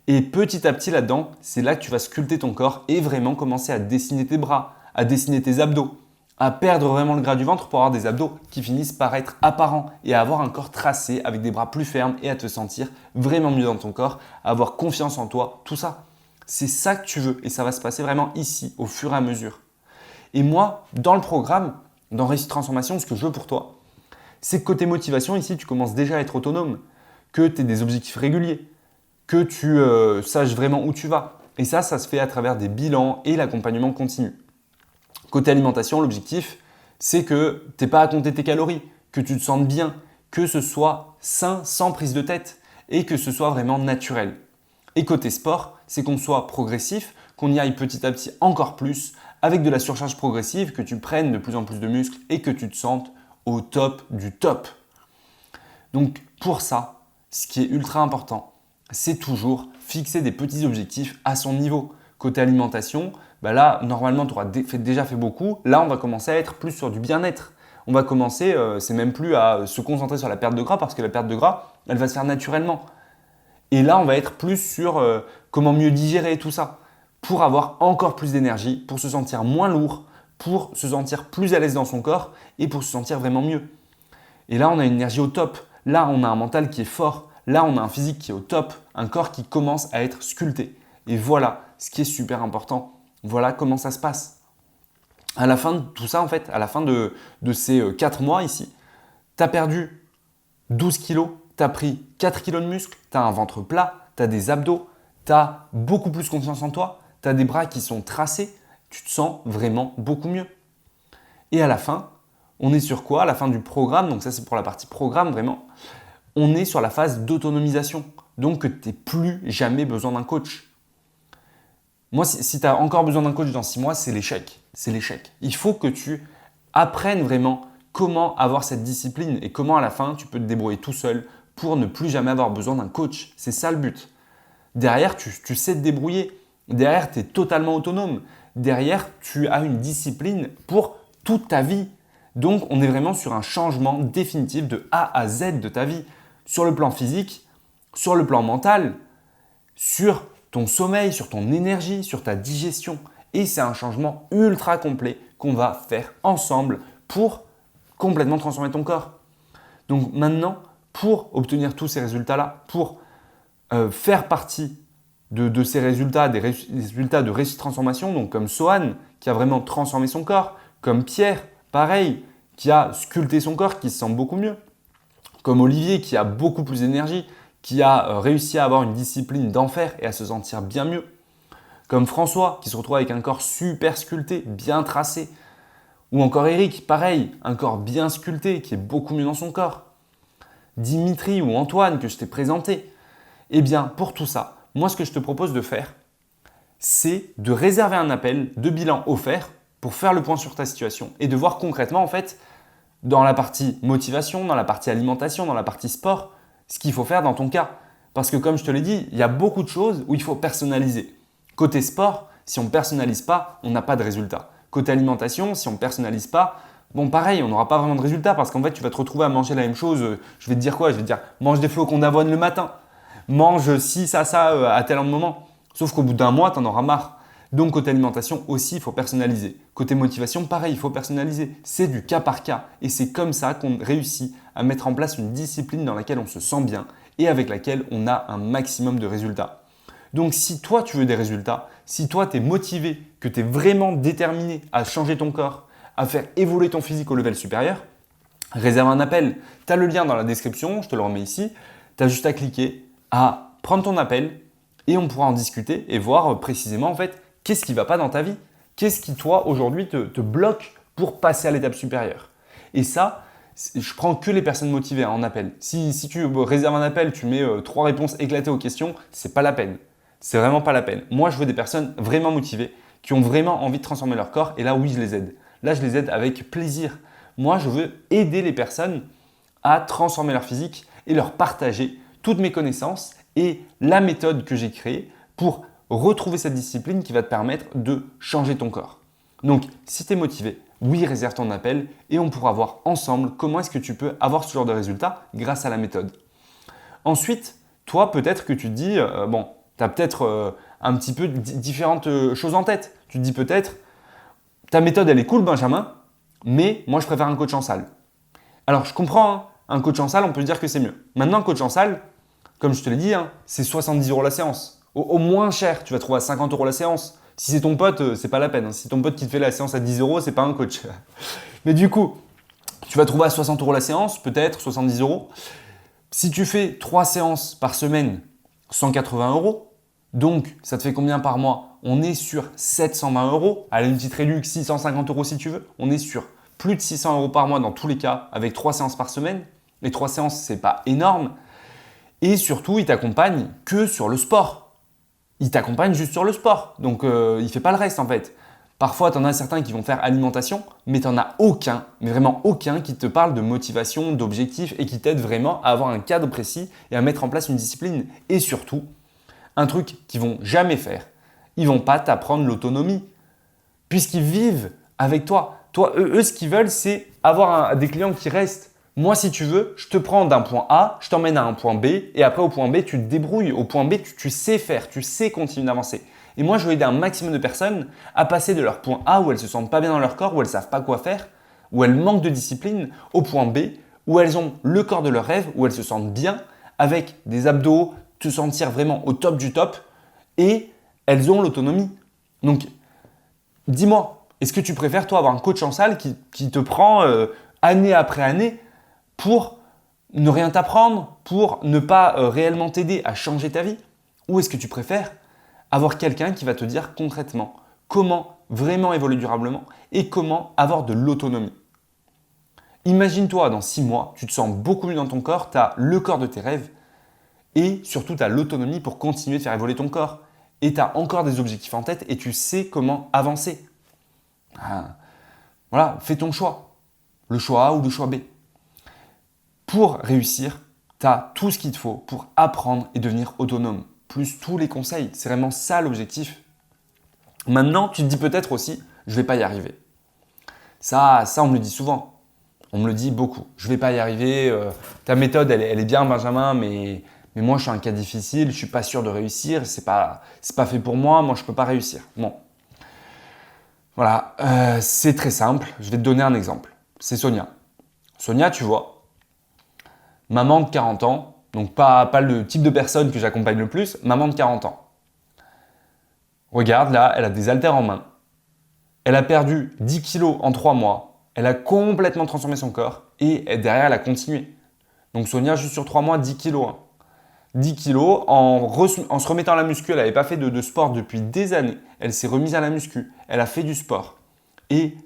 Et petit à petit là-dedans, c'est là que tu vas sculpter ton corps et vraiment commencer à dessiner tes bras, à dessiner tes abdos, à perdre vraiment le gras du ventre pour avoir des abdos qui finissent par être apparents et à avoir un corps tracé avec des bras plus fermes et à te sentir vraiment mieux dans ton corps, à avoir confiance en toi, tout ça. C'est ça que tu veux et ça va se passer vraiment ici, au fur et à mesure. Et moi, dans le programme, dans Réussite Transformation, ce que je veux pour toi, c'est que côté motivation, ici, tu commences déjà à être autonome, que tu aies des objectifs réguliers, que tu saches vraiment où tu vas. Et ça se fait à travers des bilans et l'accompagnement continu. Côté alimentation, l'objectif, c'est que tu n'aies pas à compter tes calories, que tu te sentes bien, que ce soit sain, sans prise de tête et que ce soit vraiment naturel. Et côté sport, c'est qu'on soit progressif, qu'on y aille petit à petit encore plus, avec de la surcharge progressive, que tu prennes de plus en plus de muscles et que tu te sentes au top du top. Donc pour ça, ce qui est ultra important, c'est toujours fixer des petits objectifs à son niveau. Côté alimentation, là, normalement, tu auras déjà fait beaucoup. Là, on va commencer à être plus sur du bien-être. On va commencer, c'est même plus à se concentrer sur la perte de gras parce que la perte de gras, elle va se faire naturellement. Et là, on va être plus sur comment mieux digérer tout ça pour avoir encore plus d'énergie, pour se sentir moins lourd, pour se sentir plus à l'aise dans son corps et pour se sentir vraiment mieux. Et là, on a une énergie au top. Là, on a un mental qui est fort. Là, on a un physique qui est au top, un corps qui commence à être sculpté. Et voilà ce qui est super important. Voilà comment ça se passe. À la fin de tout ça, en fait, à la fin de ces 4 mois ici, tu as perdu 12 kilos, tu as pris 4 kilos de muscles, tu as un ventre plat, tu as des abdos, tu as beaucoup plus confiance en toi, tu as des bras qui sont tracés, tu te sens vraiment beaucoup mieux. Et à la fin, on est sur quoi? À la fin du programme, donc ça c'est pour la partie programme vraiment, on est sur la phase d'autonomisation. Donc que tu n'aies plus jamais besoin d'un coach. Moi, si tu as encore besoin d'un coach dans 6 mois, c'est l'échec. C'est l'échec. Il faut que tu apprennes vraiment comment avoir cette discipline et comment à la fin, tu peux te débrouiller tout seul pour ne plus jamais avoir besoin d'un coach. C'est ça le but. Derrière, tu sais te débrouiller. Derrière, tu es totalement autonome. Derrière, tu as une discipline pour toute ta vie. Donc, on est vraiment sur un changement définitif de A à Z de ta vie. Sur le plan physique, sur le plan mental, sur ton sommeil, sur ton énergie, sur ta digestion. Et c'est un changement ultra complet qu'on va faire ensemble pour complètement transformer ton corps. Donc maintenant, pour obtenir tous ces résultats-là, pour faire partie de ces résultats, des résultats de réussite transformation, donc comme Sohan qui a vraiment transformé son corps, comme Pierre, pareil, qui a sculpté son corps, qui se sent beaucoup mieux, comme Olivier qui a beaucoup plus d'énergie, qui a réussi à avoir une discipline d'enfer et à se sentir bien mieux, comme François qui se retrouve avec un corps super sculpté, bien tracé, ou encore Eric, pareil, un corps bien sculpté qui est beaucoup mieux dans son corps, Dimitri ou Antoine que je t'ai présenté. Eh bien, pour tout ça, moi ce que je te propose de faire, c'est de réserver un appel de bilan offert pour faire le point sur ta situation et de voir concrètement en fait dans la partie motivation, dans la partie alimentation, dans la partie sport, ce qu'il faut faire dans ton cas. Parce que comme je te l'ai dit, il y a beaucoup de choses où il faut personnaliser. Côté sport, si on ne personnalise pas, on n'a pas de résultat. Côté alimentation, si on ne personnalise pas, bon pareil, on n'aura pas vraiment de résultat parce qu'en fait tu vas te retrouver à manger la même chose. Je vais te dire quoi? Je vais te dire mange des flocons d'avoine le matin, mange ci, ça, à tel moment. Sauf qu'au bout d'un mois, tu en auras marre. Donc côté alimentation aussi, il faut personnaliser. Côté motivation, pareil, il faut personnaliser. C'est du cas par cas et c'est comme ça qu'on réussit à mettre en place une discipline dans laquelle on se sent bien et avec laquelle on a un maximum de résultats. Donc si toi tu veux des résultats, si toi tu es motivé, que tu es vraiment déterminé à changer ton corps, à faire évoluer ton physique au level supérieur, réserve un appel. Tu as le lien dans la description, je te le remets ici. Tu as juste à cliquer, à prendre ton appel et on pourra en discuter et voir précisément en fait qu'est-ce qui ne va pas dans ta vie. Qu'est-ce qui toi aujourd'hui te bloque pour passer à l'étape supérieure. Et ça, je prends que les personnes motivées en appel. Si tu réserves un appel, tu mets 3 réponses éclatées aux questions, c'est pas la peine. C'est vraiment pas la peine. Moi, je veux des personnes vraiment motivées, qui ont vraiment envie de transformer leur corps. Et là, oui, je les aide. Là, je les aide avec plaisir. Moi, je veux aider les personnes à transformer leur physique et leur partager toutes mes connaissances et la méthode que j'ai créée pour retrouver cette discipline qui va te permettre de changer ton corps. Donc, si tu es motivé, oui, réserve ton appel et on pourra voir ensemble comment est-ce que tu peux avoir ce genre de résultat grâce à la méthode. Ensuite, toi, peut-être que tu te dis, tu as peut-être un petit peu différentes choses en tête. Tu te dis peut-être, ta méthode, elle est cool, Benjamin, mais moi je préfère un coach en salle. Alors je comprends, hein, un coach en salle, on peut dire que c'est mieux. Maintenant, un coach en salle, comme je te l'ai dit, hein, c'est 70 € la séance. Au moins cher, tu vas trouver à 50 € la séance. Si c'est ton pote, c'est pas la peine, hein. Si ton pote qui te fait la séance à 10 €, c'est pas un coach. Mais du coup, tu vas trouver à 60 € la séance, peut-être 70 €. Si tu fais 3 séances par semaine, 180 €. Donc, ça te fait combien par mois? On est sur 720 €. Allez, une petite réduction, 650 € si tu veux. On est sur plus de 600 € par mois dans tous les cas, avec 3 séances par semaine. Les 3 séances, c'est pas énorme. Et surtout, il t'accompagne que sur le sport. Il t'accompagne juste sur le sport. Donc, il ne fait pas le reste en fait. Parfois, tu en as certains qui vont faire alimentation, mais tu n'en as aucun, mais vraiment aucun qui te parle de motivation, d'objectifs et qui t'aide vraiment à avoir un cadre précis et à mettre en place une discipline. Et surtout, un truc qu'ils vont jamais faire, ils vont pas t'apprendre l'autonomie, puisqu'ils vivent avec toi. Toi, eux, ce qu'ils veulent, c'est avoir des clients qui restent. Moi, si tu veux, je te prends d'un point A, je t'emmène à un point B, et après au point B, tu te débrouilles. Au point B, tu sais faire, tu sais continuer d'avancer. Et moi, je veux aider un maximum de personnes à passer de leur point A où elles se sentent pas bien dans leur corps, où elles savent pas quoi faire, où elles manquent de discipline, au point B où elles ont le corps de leur rêve, où elles se sentent bien, avec des abdos, se sentir vraiment au top du top, et elles ont l'autonomie. Donc, dis-moi, est-ce que tu préfères toi avoir un coach en salle qui te prend année après année pour ne rien t'apprendre, pour ne pas réellement t'aider à changer ta vie? Ou est-ce que tu préfères avoir quelqu'un qui va te dire concrètement comment vraiment évoluer durablement et comment avoir de l'autonomie? Imagine-toi dans 6 mois, tu te sens beaucoup mieux dans ton corps, tu as le corps de tes rêves et surtout tu as l'autonomie pour continuer de faire évoluer ton corps. Et tu as encore des objectifs en tête et tu sais comment avancer. Voilà, fais ton choix. Le choix A ou le choix B. Pour réussir, tu as tout ce qu'il te faut pour apprendre et devenir autonome. Plus tous les conseils. C'est vraiment ça l'objectif. Maintenant, tu te dis peut-être aussi, je ne vais pas y arriver. Ça, on me le dit souvent. On me le dit beaucoup. Je ne vais pas y arriver. Ta méthode, elle est bien, Benjamin, mais moi, je suis un cas difficile. Je ne suis pas sûr de réussir. C'est pas fait pour moi. Moi, je ne peux pas réussir. Bon. Voilà. C'est très simple. Je vais te donner un exemple. C'est Sonia. Sonia, tu vois, maman de 40 ans, donc pas le type de personne que j'accompagne le plus, maman de 40 ans. Regarde là, elle a des haltères en main. Elle a perdu 10 kilos en 3 mois. Elle a complètement transformé son corps et derrière, elle a continué. Donc Sonia, juste sur 3 mois, 10 kilos. 10 kilos en se remettant à la muscu. Elle n'avait pas fait de sport depuis des années. Elle s'est remise à la muscu. Elle a fait du sport. Et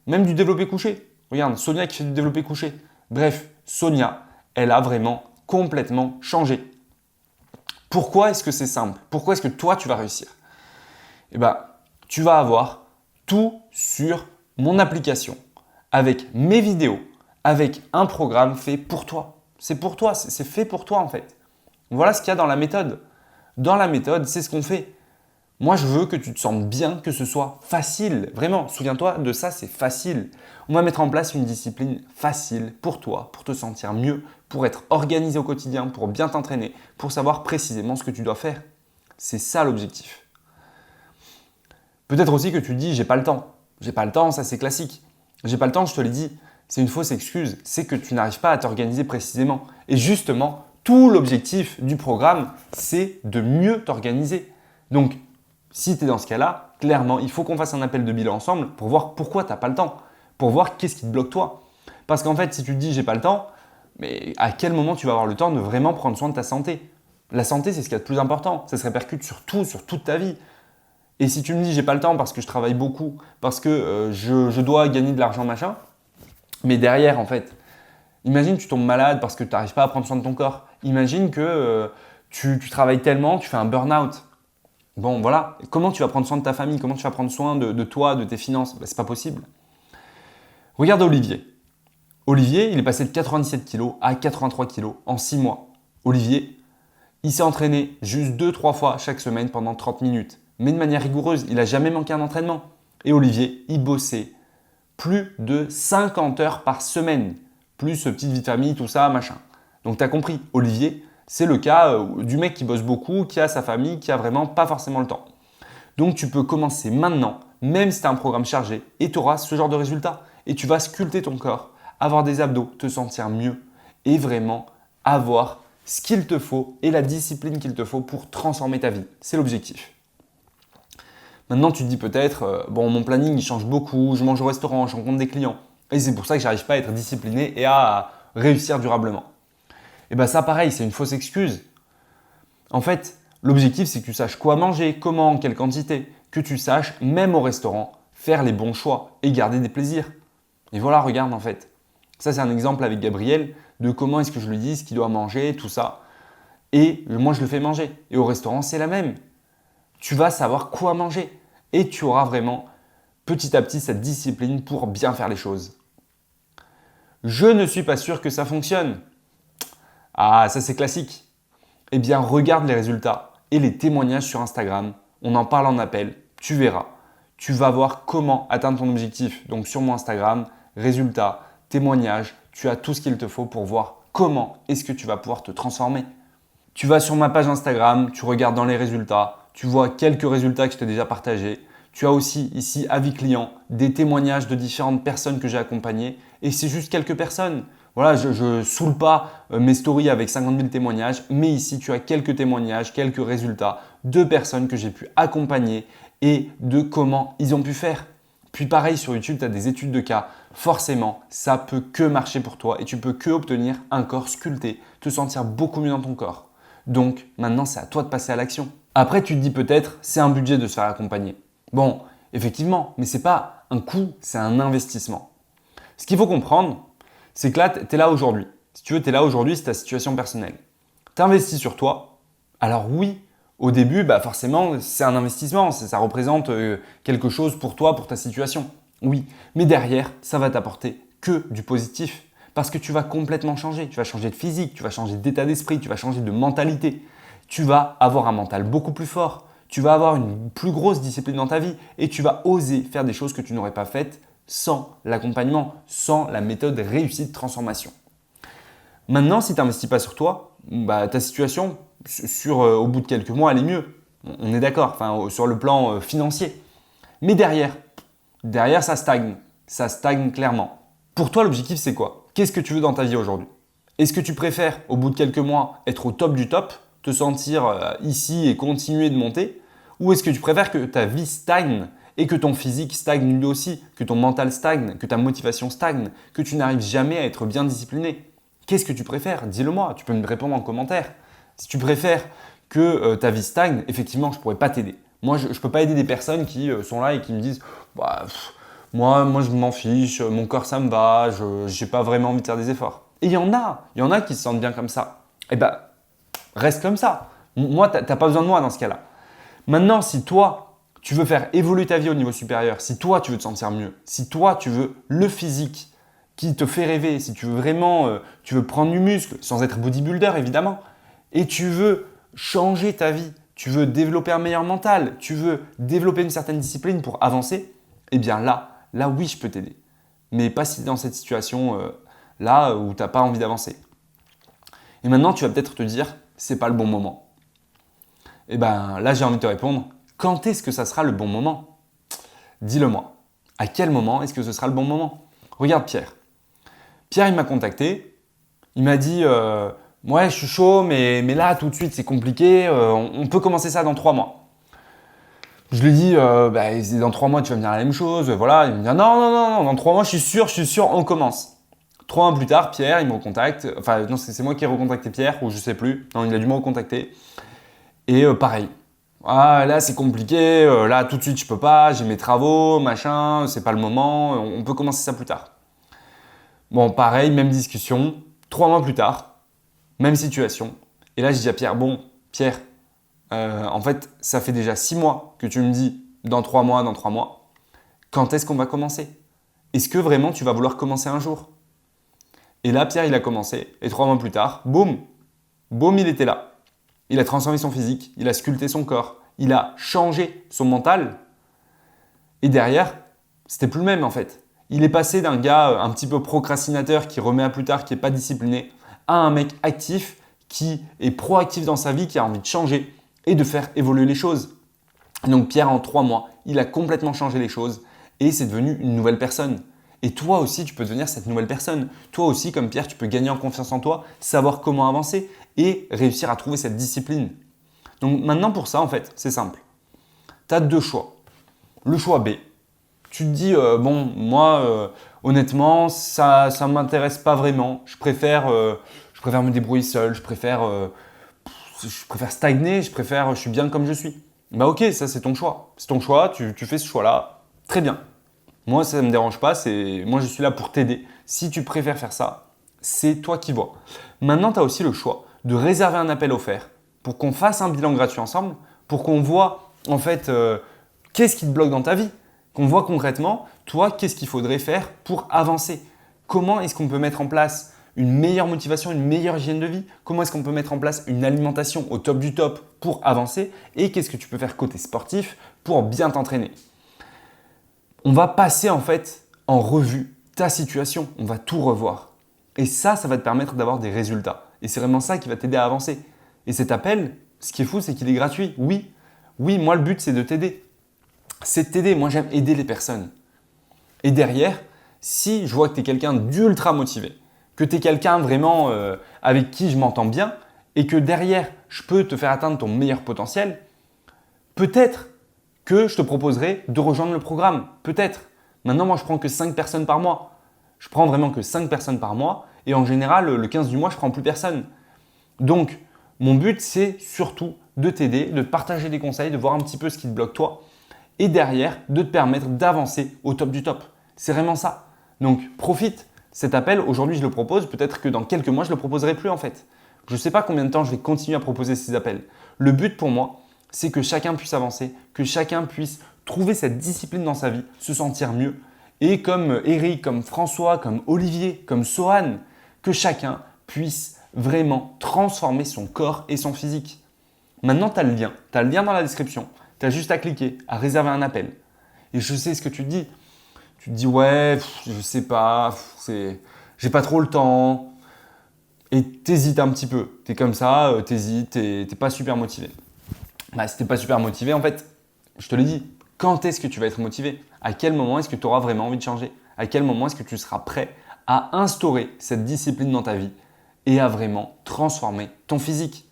même du développé couché. Regarde, Sonia qui fait du développé couché. Bref, Sonia, elle a vraiment complètement changé. Pourquoi est-ce que c'est simple? Pourquoi est-ce que toi, tu vas réussir? Eh bien, tu vas avoir tout sur mon application, avec mes vidéos, avec un programme fait pour toi. C'est pour toi, c'est fait pour toi en fait. Voilà ce qu'il y a dans la méthode. Dans la méthode, c'est ce qu'on fait. Moi, je veux que tu te sentes bien, que ce soit facile. Vraiment, souviens-toi de ça, c'est facile. On va mettre en place une discipline facile pour toi, pour te sentir mieux, pour être organisé au quotidien, pour bien t'entraîner, pour savoir précisément ce que tu dois faire. C'est ça l'objectif. Peut-être aussi que tu te dis, j'ai pas le temps. J'ai pas le temps, ça c'est classique. J'ai pas le temps, je te l'ai dit. C'est une fausse excuse. C'est que tu n'arrives pas à t'organiser précisément. Et justement, tout l'objectif du programme, c'est de mieux t'organiser. Donc, si tu es dans ce cas-là, clairement, il faut qu'on fasse un appel de bilan ensemble pour voir pourquoi tu n'as pas le temps, pour voir qu'est-ce qui te bloque toi. Parce qu'en fait, si tu te dis j'ai pas le temps, mais à quel moment tu vas avoir le temps de vraiment prendre soin de ta santé? La santé, c'est ce qu'il y a de plus important. Ça se répercute sur tout, sur toute ta vie. Et si tu me dis j'ai pas le temps parce que je travaille beaucoup, parce que je dois gagner de l'argent, machin, mais derrière, en fait, imagine tu tombes malade parce que tu n'arrives pas à prendre soin de ton corps. Imagine que tu travailles tellement, tu fais un burn-out. Bon, voilà. Comment tu vas prendre soin de ta famille? Comment tu vas prendre soin de toi, de tes finances? C'est pas possible. Regarde Olivier. Olivier, il est passé de 97 kg à 83 kg en 6 mois. Olivier, il s'est entraîné juste 2-3 fois chaque semaine pendant 30 minutes. Mais de manière rigoureuse, il n'a jamais manqué un entraînement. Et Olivier, il bossait plus de 50 heures par semaine. Plus petite vie de famille, tout ça, machin. Donc tu as compris, Olivier, c'est le cas du mec qui bosse beaucoup, qui a sa famille, qui a vraiment pas forcément le temps. Donc tu peux commencer maintenant, même si tu as un programme chargé, et tu auras ce genre de résultat. et tu vas sculpter ton corps, avoir des abdos, te sentir mieux et vraiment avoir ce qu'il te faut et la discipline qu'il te faut pour transformer ta vie. C'est l'objectif. Maintenant, tu te dis peut-être, bon, mon planning il change beaucoup, je mange au restaurant, je rencontre des clients et c'est pour ça que je n'arrive pas à être discipliné et à réussir durablement. Et bien ça, pareil, c'est une fausse excuse. En fait, l'objectif, c'est que tu saches quoi manger, comment, en quelle quantité, que tu saches, même au restaurant, faire les bons choix et garder des plaisirs. Et voilà, regarde en fait. Ça, c'est un exemple avec Gabriel de comment est-ce que je lui dis ce qu'il doit manger, tout ça. Et moi, je le fais manger. Et au restaurant, c'est la même. Tu vas savoir quoi manger. Et tu auras vraiment petit à petit cette discipline pour bien faire les choses. Je ne suis pas sûr que ça fonctionne. Ah, ça c'est classique. Eh bien, regarde les résultats et les témoignages sur Instagram. On en parle en appel, tu verras. Tu vas voir comment atteindre ton objectif. Donc sur mon Instagram, résultats, témoignages, tu as tout ce qu'il te faut pour voir comment est-ce que tu vas pouvoir te transformer. Tu vas sur ma page Instagram, tu regardes dans les résultats, tu vois quelques résultats que je t'ai déjà partagés. Tu as aussi ici avis client, des témoignages de différentes personnes que j'ai accompagnées et c'est juste quelques personnes. Voilà, je ne saoule pas mes stories avec 50 000 témoignages, mais ici tu as quelques témoignages, quelques résultats de personnes que j'ai pu accompagner et de comment ils ont pu faire. Puis pareil sur YouTube, tu as des études de cas. Forcément, ça peut que marcher pour toi et tu peux que obtenir un corps sculpté, te sentir beaucoup mieux dans ton corps. Donc maintenant, c'est à toi de passer à l'action. Après, tu te dis peut-être, c'est un budget de se faire accompagner. Bon, effectivement, mais ce n'est pas un coût, c'est un investissement. Ce qu'il faut comprendre, c'est que là, tu es là aujourd'hui. Si tu veux, tu es là aujourd'hui, c'est ta situation personnelle. Tu investis sur toi. Alors oui, au début, forcément, c'est un investissement. Ça représente quelque chose pour toi, pour ta situation. Oui, mais derrière, ça va t'apporter que du positif. Parce que tu vas complètement changer. Tu vas changer de physique, tu vas changer d'état d'esprit, tu vas changer de mentalité. Tu vas avoir un mental beaucoup plus fort. Tu vas avoir une plus grosse discipline dans ta vie et tu vas oser faire des choses que tu n'aurais pas faites sans l'accompagnement, sans la méthode réussie de transformation. Maintenant, si tu n'investis pas sur toi, ta situation, au bout de quelques mois, elle est mieux. On est d'accord, sur le plan financier. Mais derrière, ça stagne. Ça stagne clairement. Pour toi, l'objectif, c'est quoi? Qu'est-ce que tu veux dans ta vie aujourd'hui? Est-ce que tu préfères, au bout de quelques mois, être au top du top, te sentir ici et continuer de monter? Ou est-ce que tu préfères que ta vie stagne et que ton physique stagne lui aussi, que ton mental stagne, que ta motivation stagne, que tu n'arrives jamais à être bien discipliné? Qu'est-ce que tu préfères? Dis-le-moi, tu peux me répondre en commentaire. Si tu préfères que ta vie stagne, effectivement, je ne pourrais pas t'aider. Moi, je ne peux pas aider des personnes qui sont là et qui me disent moi, je m'en fiche, mon corps, ça me va, je n'ai pas vraiment envie de faire des efforts. Et il y en a qui se sentent bien comme ça. Eh bien, reste comme ça. Moi, tu n'as pas besoin de moi dans ce cas-là. Maintenant, si toi, tu veux faire évoluer ta vie au niveau supérieur, si toi, tu veux te sentir mieux, si toi, tu veux le physique qui te fait rêver, si tu veux vraiment tu veux prendre du muscle, sans être bodybuilder évidemment, et tu veux changer ta vie, tu veux développer un meilleur mental, tu veux développer une certaine discipline pour avancer, eh bien là oui, je peux t'aider. Mais pas si tu es dans cette situation là où tu n'as pas envie d'avancer. Et maintenant, tu vas peut-être te dire, c'est pas le bon moment. Eh bien là, j'ai envie de te répondre, quand est-ce que ça sera le bon moment? Dis-le-moi. À quel moment est-ce que ce sera le bon moment? Regarde Pierre. Pierre, il m'a contacté. Il m'a dit ouais, je suis chaud, mais là, tout de suite, c'est compliqué. On peut commencer ça dans 3 mois. Je lui ai dit dans 3 mois, tu vas me dire la même chose. Voilà. Il me dit non, dans 3 mois, je suis sûr, on commence. 3 mois plus tard, Pierre, il me recontacte. Enfin, non, c'est moi qui ai recontacté Pierre, ou je sais plus. Non, il a dû me recontacter. Et pareil. Ah, là, c'est compliqué. Là, tout de suite, je peux pas. J'ai mes travaux, machin. C'est pas le moment. On peut commencer ça plus tard. Bon, pareil, même discussion. 3 mois plus tard, même situation. Et là, je dis à Pierre, bon, Pierre, en fait, ça fait déjà 6 mois que tu me dis dans 3 mois. Quand est-ce qu'on va commencer? Est-ce que vraiment tu vas vouloir commencer un jour? Et là, Pierre, il a commencé. Et 3 mois plus tard, boum, il était là. Il a transformé son physique, il a sculpté son corps, il a changé son mental. Et derrière, c'était plus le même en fait. Il est passé d'un gars un petit peu procrastinateur qui remet à plus tard, qui n'est pas discipliné, à un mec actif qui est proactif dans sa vie, qui a envie de changer et de faire évoluer les choses. Donc Pierre, en 3 mois, il a complètement changé les choses et c'est devenu une nouvelle personne. Et toi aussi, tu peux devenir cette nouvelle personne. Toi aussi, comme Pierre, tu peux gagner en confiance en toi, savoir comment avancer et réussir à trouver cette discipline. Donc maintenant, pour ça, en fait, c'est simple. Tu as deux choix. Le choix B. Tu te dis, moi, honnêtement, ça ne m'intéresse pas vraiment. Je préfère me débrouiller seul. Je préfère stagner. Je suis bien comme je suis. Bah ok, ça c'est ton choix. C'est ton choix, tu fais ce choix-là. Très bien. Moi, ça ne me dérange pas. Moi, je suis là pour t'aider. Si tu préfères faire ça, c'est toi qui vois. Maintenant, tu as aussi le choix de réserver un appel offert pour qu'on fasse un bilan gratuit ensemble, pour qu'on voit en fait qu'est-ce qui te bloque dans ta vie, qu'on voit concrètement, toi, qu'est-ce qu'il faudrait faire pour avancer. Comment est-ce qu'on peut mettre en place une meilleure motivation, une meilleure hygiène de vie? Comment est-ce qu'on peut mettre en place une alimentation au top du top pour avancer? Et qu'est-ce que tu peux faire côté sportif pour bien t'entraîner? On va passer en fait en revue ta situation, on va tout revoir. Et ça va te permettre d'avoir des résultats. Et c'est vraiment ça qui va t'aider à avancer. Et cet appel, ce qui est fou, c'est qu'il est gratuit. Oui, moi le but c'est de t'aider. C'est de t'aider, moi j'aime aider les personnes. Et derrière, si je vois que tu es quelqu'un d'ultra motivé, que tu es quelqu'un vraiment avec qui je m'entends bien, et que derrière, je peux te faire atteindre ton meilleur potentiel, peut-être que je te proposerai de rejoindre le programme. Peut-être. Maintenant, moi, je prends que 5 personnes par mois. Je prends vraiment que 5 personnes par mois. Et en général, le 15 du mois, je ne prends plus personne. Donc, mon but, c'est surtout de t'aider, de te partager des conseils, de voir un petit peu ce qui te bloque toi. Et derrière, de te permettre d'avancer au top du top. C'est vraiment ça. Donc, profite. Cet appel, aujourd'hui, je le propose. Peut-être que dans quelques mois, je ne le proposerai plus en fait. Je ne sais pas combien de temps je vais continuer à proposer ces appels. Le but pour moi, c'est que chacun puisse avancer, que chacun puisse trouver cette discipline dans sa vie, se sentir mieux. Et comme Eric, comme François, comme Olivier, comme Sohan, que chacun puisse vraiment transformer son corps et son physique. Maintenant, tu as le lien. Tu as le lien dans la description. Tu as juste à cliquer, à réserver un appel. Et je sais ce que tu te dis. Tu te dis, ouais, je sais pas, j'ai pas trop le temps. Et t'hésites un petit peu. Tu es comme ça, t'hésites, t'es pas super motivé. Bah, si tu n'es pas super motivé, en fait, je te l'ai dit, quand est-ce que tu vas être motivé? À quel moment est-ce que tu auras vraiment envie de changer? À quel moment est-ce que tu seras prêt à instaurer cette discipline dans ta vie et à vraiment transformer ton physique?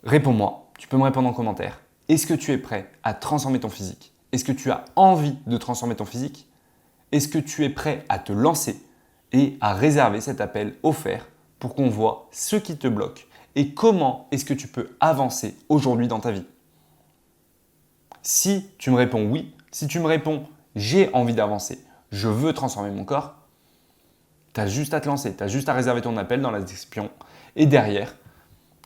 Réponds-moi, tu peux me répondre en commentaire. Est-ce que tu es prêt à transformer ton physique? Est-ce que tu as envie de transformer ton physique? Est-ce que tu es prêt à te lancer et à réserver cet appel offert pour qu'on voit ce qui te bloque? Et comment est-ce que tu peux avancer aujourd'hui dans ta vie? Si tu me réponds oui, si tu me réponds j'ai envie d'avancer, je veux transformer mon corps, tu as juste à te lancer, tu as juste à réserver ton appel dans la description et derrière,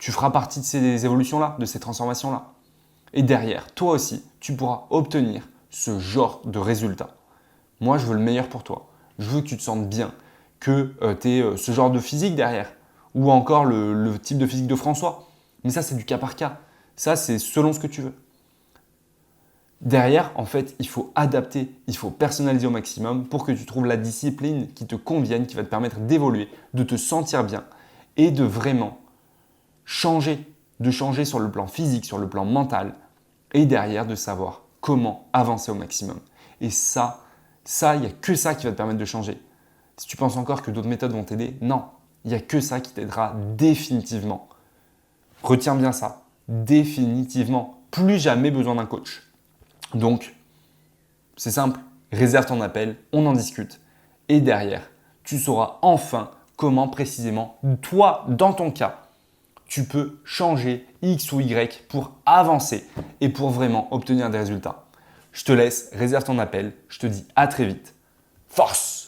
tu feras partie de ces évolutions-là, de ces transformations-là. Et derrière, toi aussi, tu pourras obtenir ce genre de résultats. Moi, je veux le meilleur pour toi. Je veux que tu te sentes bien, que tu aies ce genre de physique derrière. Ou encore le type de physique de François. Mais ça, c'est du cas par cas. Ça, c'est selon ce que tu veux. Derrière, en fait, il faut adapter, il faut personnaliser au maximum pour que tu trouves la discipline qui te convienne, qui va te permettre d'évoluer, de te sentir bien et de vraiment changer, de changer sur le plan physique, sur le plan mental et derrière de savoir comment avancer au maximum. Et ça, il n'y a que ça qui va te permettre de changer. Si tu penses encore que d'autres méthodes vont t'aider, non. Il n'y a que ça qui t'aidera définitivement. Retiens bien ça. Définitivement. Plus jamais besoin d'un coach. Donc, c'est simple. Réserve ton appel, on en discute. Et derrière, tu sauras enfin comment précisément, toi, dans ton cas, tu peux changer X ou Y pour avancer et pour vraiment obtenir des résultats. Je te laisse, réserve ton appel. Je te dis à très vite. Force!